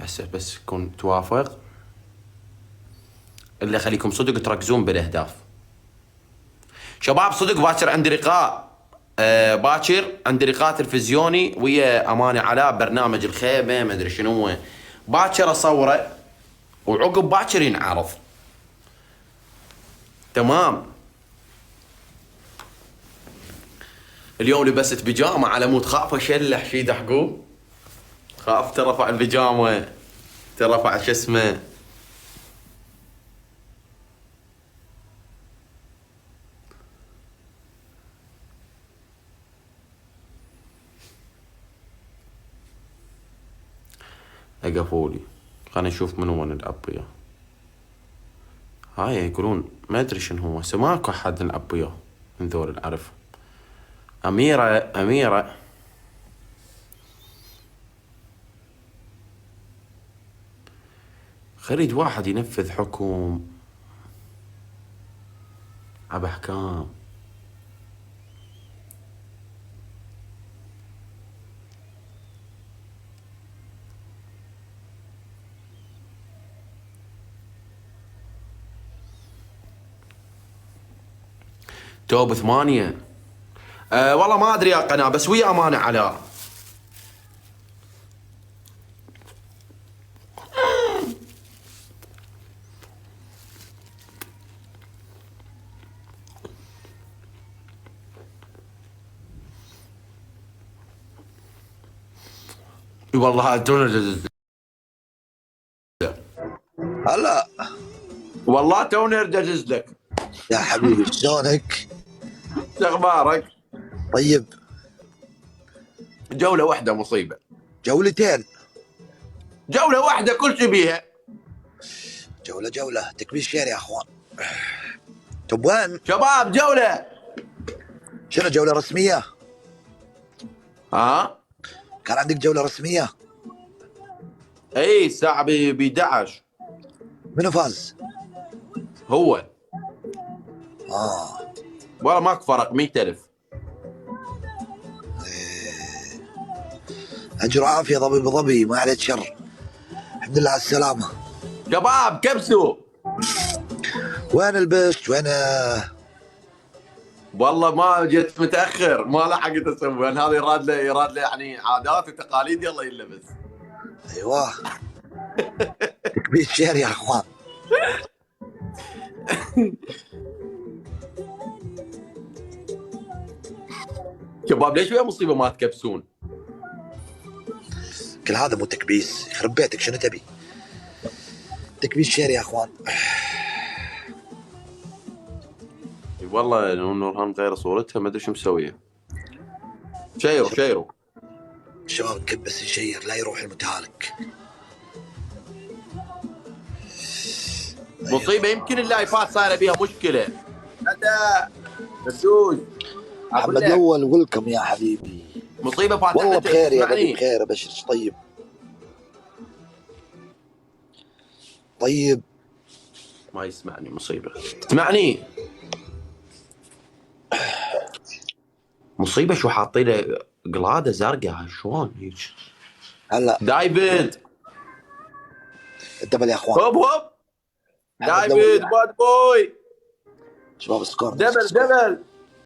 هسه بس تكون توافق. اللي خليكم صدق تركزون بالاهداف. شباب صدق باكر عندي لقاء، باكر عندي لقاء تلفزيوني ويا امانه علاء برنامج الخيمه ما ادري شنو، باكر اصوره وعقب باكر ينعرض. تمام. اليوم لبست بيجامه على مود خاف اشلح شي دحقوب، خاف ترفع البيجامه ترفع شو اسمه. اقفولي خلينا نشوف من وين نلعب وياه. هاي يقولون ما ادري شنو هو، هسه ماكو احد نلعب وياه من ذول اللي اعرفهم. اميره خريج واحد ينفذ حكم ابى احكام. توب 8. والله ما ادري يا قناه، بس ويا امانه علاء. والله توني هلا والله توني ارجع لك يا حبيبي، شلونك؟ شو اخبارك؟ طيب. جوله واحده مصيبه. جولتين. جوله واحده كل شيء بيها. جولة تكبير شير يا اخوان. طب وين؟ شباب جوله. شنو جولة رسمية؟ ها؟ كان عندك جولة رسمية؟ اي الساعه ب 11. منو فاز؟ هو اه والله ماكو فرق 100,000. اجر عافية ضبي ما عليك شر. الحمد لله على السلامة. شباب كبسوا. وين البست؟ وين؟ والله ما جيت متاخر، ما لحقت اسوي، لان هذا يراد له يعني عادات وتقاليد يلا يلبس. ايوه. تكبير شير يا اخوان. شباب ليش ويا مصيبه ما تكبسون؟ كل هذا مو تكبيس، يخرب بيتك شنو تبي؟ تكبيس شير يا اخوان. والله نورهان مغيره صورتها ما ادري شو مسويه. شيروا الشباب كل بس يشير لا يروح المتهالك. مصيبه يمكن اللايفات صايره بيها مشكله. هذا بدوش محمد الاول ويلكم يا حبيبي. مصيبه فاتحه. والله بخير يا بدي، بخير ابشرك. طيب ما يسمعني مصيبه. تسمعني مصيبه شو حاطين له قلاده زرقاء شلون هيك. هلا دايفيد الدبل يا اخوان. هوب دايفيد باد بوي. شباب سكور دبل